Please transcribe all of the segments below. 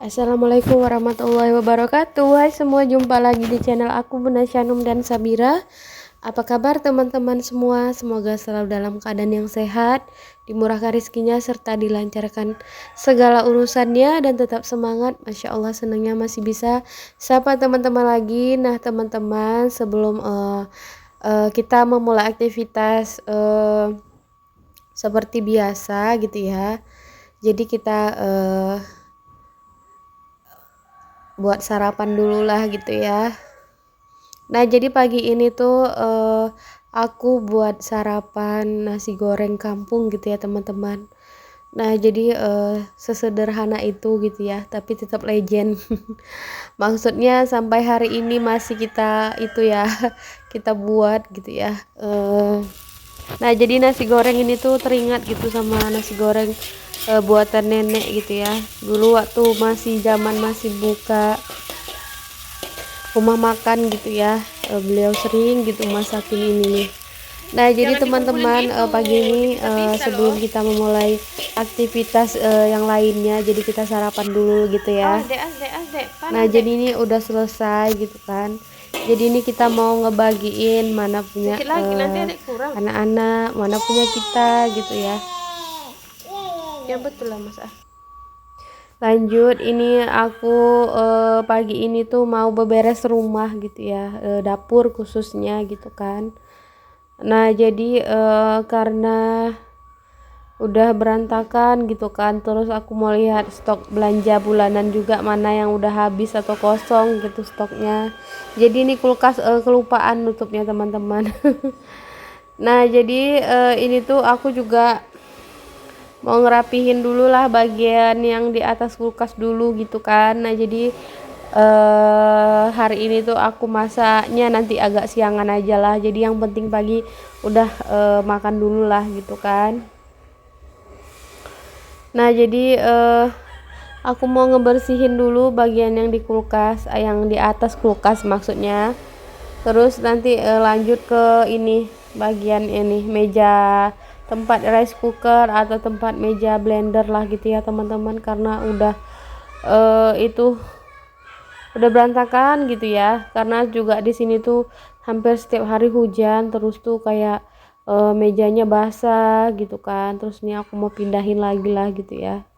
Assalamualaikum warahmatullahi wabarakatuh. Hai semua, jumpa lagi di channel aku Bunda Syanum dan Sabira. Apa kabar teman-teman semua? Semoga selalu dalam keadaan yang sehat, dimurahkan rezekinya serta dilancarkan segala urusannya dan tetap semangat. Masya Allah, senangnya masih bisa sapa teman-teman lagi. Nah teman-teman, sebelum kita memulai aktivitas seperti biasa gitu ya, jadi kita buat sarapan dulu lah gitu ya. Nah jadi pagi ini tuh aku buat sarapan nasi goreng kampung gitu ya teman-teman. Nah jadi sesederhana itu gitu ya, tapi tetap legend. Maksudnya sampai hari ini masih kita itu ya kita buat gitu ya. Nah jadi nasi goreng ini tuh teringat gitu sama nasi goreng buatan nenek gitu ya. Dulu waktu masih zaman masih buka rumah makan gitu ya, beliau sering gitu masakin ini nih. Nah jadi teman-teman pagi ini sebelum kita memulai aktivitas yang lainnya, jadi kita sarapan dulu gitu ya. Nah jadi ini udah selesai gitu kan, jadi ini kita mau ngebagiin mana punya anak-anak, mana punya kita gitu ya. Ya betul lah mas. Lanjut, ini aku pagi ini tuh mau beberes rumah gitu ya, dapur khususnya gitu kan. Nah jadi karena udah berantakan gitu kan, terus aku mau lihat stok belanja bulanan juga mana yang udah habis atau kosong gitu stoknya. Jadi ini kulkas kelupaan nutupnya teman-teman. Nah jadi ini tuh aku juga mau ngerapihin dulu lah bagian yang di atas kulkas dulu gitu kan. Nah jadi hari ini tuh aku masaknya nanti agak siangan aja lah, jadi yang penting pagi udah makan dulu lah gitu kan. Nah jadi aku mau ngebersihin dulu bagian yang di kulkas, yang di atas kulkas maksudnya. Terus nanti lanjut ke ini bagian ini meja tempat rice cooker atau tempat meja blender lah gitu ya teman-teman, karena udah itu udah berantakan gitu ya, karena juga di sini tuh hampir setiap hari hujan terus tuh kayak mejanya basah gitu kan. Terus nih aku mau pindahin lagi lah gitu ya,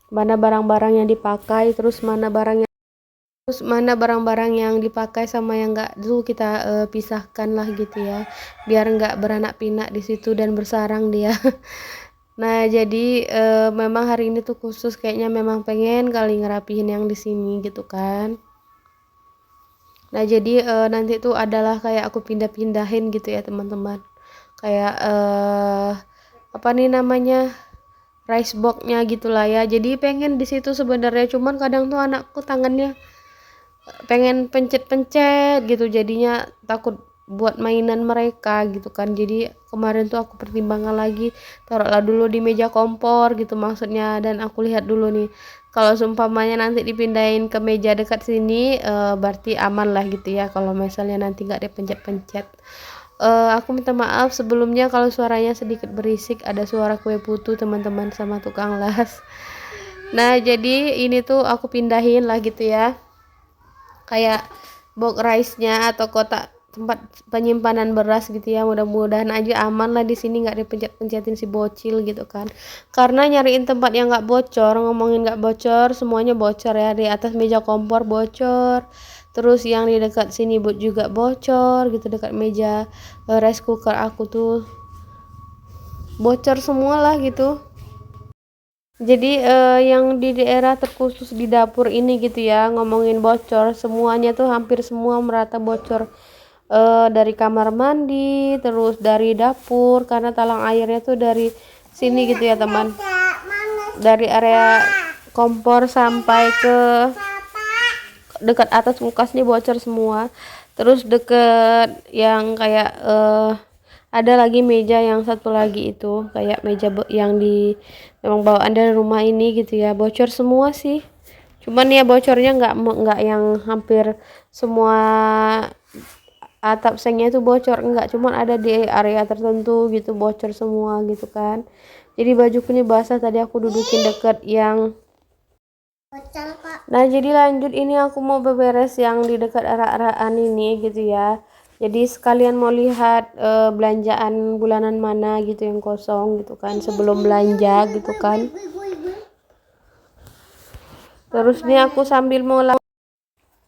mana barang-barang yang dipakai, terus mana barang-barang yang dipakai sama yang enggak dulu kita pisahkan lah gitu ya, biar enggak beranak pinak di situ dan bersarang dia. Nah jadi memang hari ini tuh khusus kayaknya memang pengen kali ngerapihin yang di sini gitu kan. Nah jadi nanti tuh adalah kayak aku pindah-pindahin gitu ya teman-teman, kayak apa nih namanya, rice boxnya gitulah ya. Jadi pengen di situ sebenarnya, cuman kadang tuh anakku tangannya pengen pencet-pencet gitu, jadinya takut buat mainan mereka gitu kan. Jadi kemarin tuh aku pertimbangkan lagi, taruhlah dulu di meja kompor gitu maksudnya, dan aku lihat dulu nih kalau seumpamanya nanti dipindahin ke meja dekat sini berarti aman lah gitu ya, kalau misalnya nanti nggak dipencet-pencet. Aku minta maaf sebelumnya kalau suaranya sedikit berisik, ada suara kue putu teman-teman sama tukang las. Nah jadi ini tuh aku pindahin lah gitu ya, kayak box rice-nya atau kotak tempat penyimpanan beras gitu ya. Mudah-mudahan aja aman lah di sini, nggak dipencet-pencetin si bocil gitu kan, karena nyariin tempat yang nggak bocor, ngomongin nggak bocor, semuanya bocor ya. Di atas meja kompor bocor, terus yang di dekat sini but juga bocor gitu, dekat meja rice cooker aku tuh bocor semua lah gitu. Jadi yang di daerah terkhusus di dapur ini gitu ya, ngomongin bocor semuanya tuh hampir semua merata bocor, dari kamar mandi, terus dari dapur, karena talang airnya tuh dari sini gitu ya teman, dari area kompor sampai ke dekat atas kulkasnya bocor semua. Terus deket yang kayak ada lagi meja yang satu lagi itu kayak meja yang di memang bawaan dari rumah ini gitu ya, bocor semua sih. Cuman ya bocornya nggak yang hampir semua atap sengnya itu bocor, enggak, cuman ada di area tertentu gitu bocor semua gitu kan. Jadi bajuku ini basah, tadi aku dudukin deket yang Nah, jadi lanjut ini aku mau beberes yang di dekat rak-rakan ini gitu ya. Jadi sekalian mau lihat belanjaan bulanan mana gitu yang kosong gitu kan sebelum belanja gitu kan. Terus nih aku sambil mau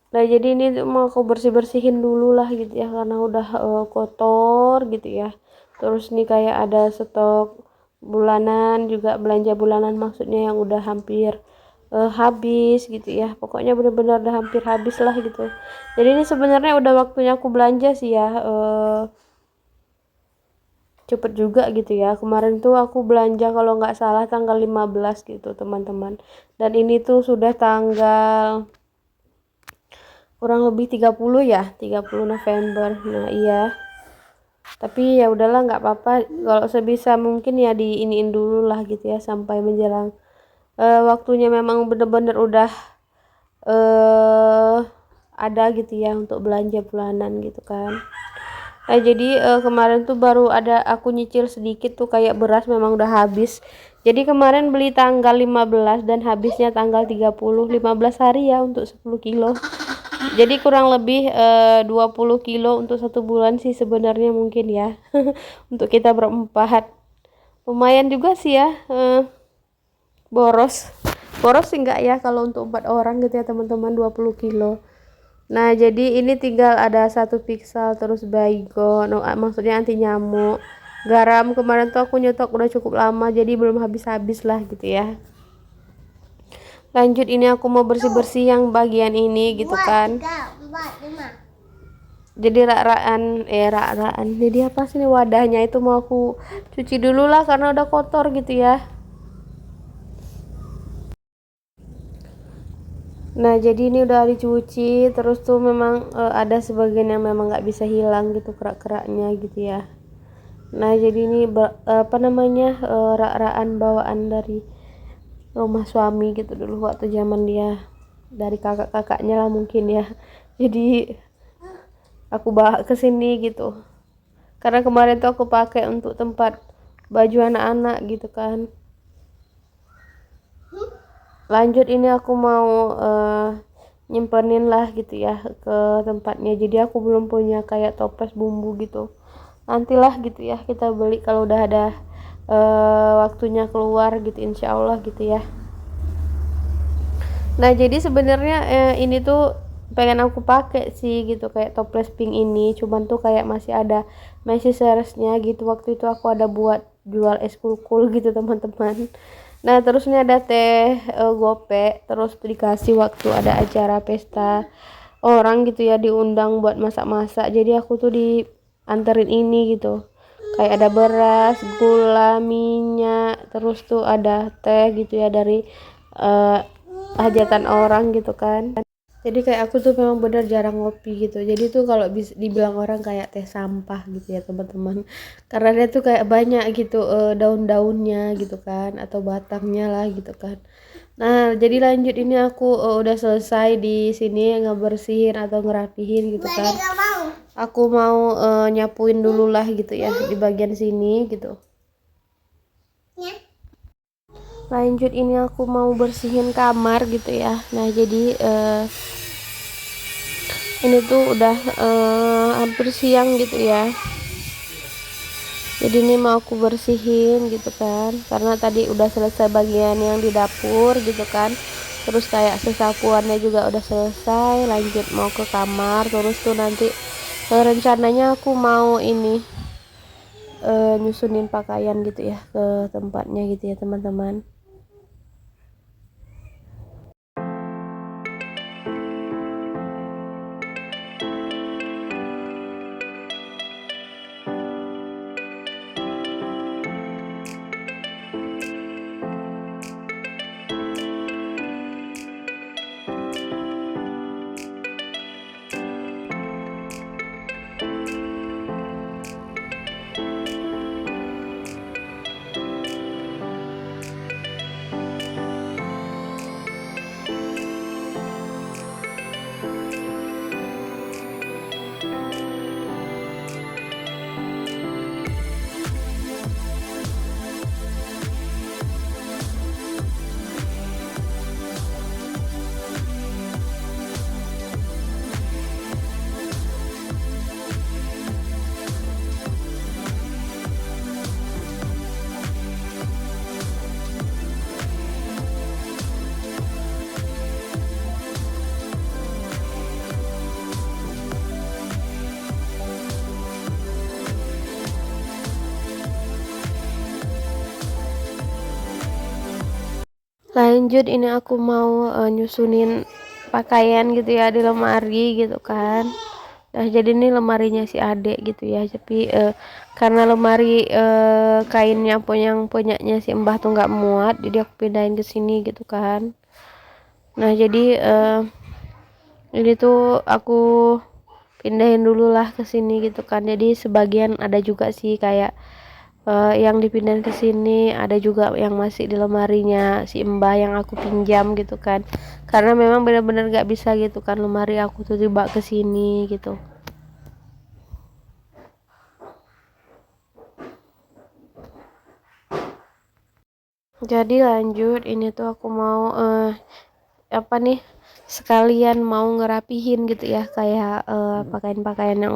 nah jadi ini mau aku bersih-bersihin dulu lah gitu ya karena udah kotor gitu ya. Terus nih kayak ada stok bulanan juga belanja bulanan maksudnya yang udah hampir habis gitu ya. Pokoknya bener-bener udah hampir habis lah gitu. Jadi ini sebenarnya udah waktunya aku belanja sih ya. Cepet juga gitu ya. Kemarin tuh aku belanja kalau nggak salah tanggal 15 gitu teman-teman. Dan ini tuh sudah tanggal kurang lebih 30 ya, 30 November. Nah, iya. Tapi ya udahlah nggak apa-apa. Kalau sebisa mungkin ya diiniin dulu lah gitu ya sampai menjelang waktunya memang bener-bener udah eh ada gitu ya untuk belanja bulanan gitu kan. Nah, jadi kemarin tuh baru ada aku nyicil sedikit tuh kayak beras memang udah habis. Jadi kemarin beli tanggal 15 dan habisnya tanggal 30, 15 hari ya untuk 10 kilo. Jadi kurang lebih 20 kilo untuk 1 bulan sih sebenarnya mungkin ya. Untuk kita berempat. Lumayan juga sih ya. Boros. Boros sih enggak ya kalau untuk 4 orang gitu ya teman-teman 20 kilo. Nah, jadi ini tinggal ada 1 piksel terus baygon, maksudnya anti nyamuk. Garam kemarin tuh aku nyetok udah cukup lama jadi belum habis-habis lah gitu ya. Lanjut ini aku mau bersih-bersih yang bagian ini gitu kan. Jadi rak-rakan jadi apa sih nih wadahnya itu mau aku cuci dulu lah karena udah kotor gitu ya. Nah, jadi ini udah dicuci terus tuh memang ada sebagian yang memang nggak bisa hilang gitu kerak-keraknya gitu ya. Nah, jadi ini apa namanya rak-rakan bawaan dari rumah suami gitu dulu waktu zaman dia dari kakak-kakaknya lah mungkin ya. Jadi aku bawa ke sini gitu. Karena kemarin tuh aku pakai untuk tempat baju anak-anak gitu kan. Lanjut ini aku mau nyimpenin lah gitu ya ke tempatnya. Jadi aku belum punya kayak toples bumbu gitu. Nantilah gitu ya kita beli kalau udah ada waktunya keluar gitu insya Allah gitu ya. Nah, jadi sebenarnya ini tuh pengen aku pakai sih gitu kayak toples pink ini cuman tuh kayak masih ada message-nya gitu. Waktu itu aku ada buat jual es kulkul gitu teman-teman. Nah, terus ini ada teh gope terus dikasih waktu ada acara pesta orang gitu ya diundang buat masak-masak. Jadi aku tuh dianterin ini gitu. Kayak ada beras, gula, minyak, terus tuh ada teh gitu ya dari eh, hajatan orang gitu kan. Jadi kayak aku tuh memang bener jarang ngopi gitu. Jadi tuh kalau dibilang orang kayak teh sampah gitu ya teman-teman. Karena dia tuh kayak banyak gitu daun-daunnya gitu kan atau batangnya lah gitu kan. Nah, jadi lanjut ini aku udah selesai di sini ngebersihin atau ngerapihin gitu kan. Aku mau nyapuin dulu lah gitu ya di bagian sini gitu. Lanjut ini aku mau bersihin kamar gitu ya. Nah, jadi ini tuh udah hampir siang gitu ya. Jadi ini mau aku bersihin gitu kan. Karena tadi udah selesai bagian yang di dapur gitu kan. Terus kayak sesapuannya juga udah selesai. Lanjut mau ke kamar. Terus tuh nanti rencananya aku mau ini nyusunin pakaian gitu ya ke tempatnya gitu ya teman-teman. Lanjut ini aku mau nyusunin pakaian gitu ya di lemari gitu kan. Nah jadi ini lemarinya si adek gitu ya, tapi karena lemari kainnya yang punyanya si Mbah tuh nggak muat, jadi aku pindahin ke sini gitu kan. Nah jadi ini tuh aku pindahin dulu lah ke sini gitu kan. Jadi sebagian ada juga sih kayak yang dipindahin ke sini, ada juga yang masih di lemarinya si Mbah yang aku pinjam gitu kan. Karena memang benar-benar gak bisa gitu kan lemari aku tuh dibawa ke sini gitu. Jadi lanjut ini tuh aku mau apa nih, sekalian mau ngerapihin gitu ya, kayak pakaian-pakaian yang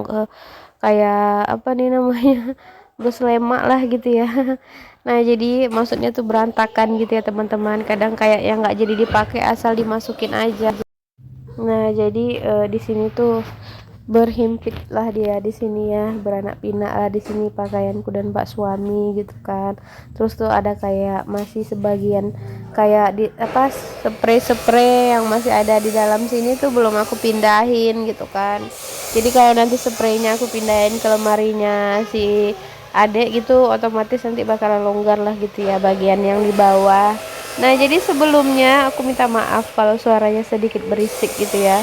kayak apa nih namanya, berselema lah gitu ya. Nah jadi maksudnya tuh berantakan gitu ya teman-teman, kadang kayak yang nggak jadi dipakai asal dimasukin aja. Nah jadi di sini tuh berhimpit lah dia di sini ya, beranak pinak lah di sini pakaianku dan pak suami gitu kan. Terus tuh ada kayak masih sebagian kayak di apa, spray-spray yang masih ada di dalam sini tuh belum aku pindahin gitu kan. Jadi kalau nanti spraynya aku pindahin ke lemarinya si adek gitu, otomatis nanti bakalan longgar lah gitu ya bagian yang di bawah. Nah jadi sebelumnya aku minta maaf kalau suaranya sedikit berisik gitu ya,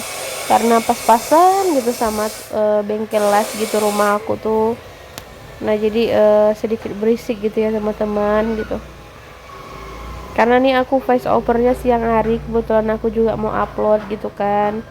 karena pas-pasan gitu sama bengkel las gitu rumah aku tuh. Nah jadi sedikit berisik gitu ya teman-teman gitu, karena nih aku voice overnya siang hari, kebetulan aku juga mau upload gitu kan.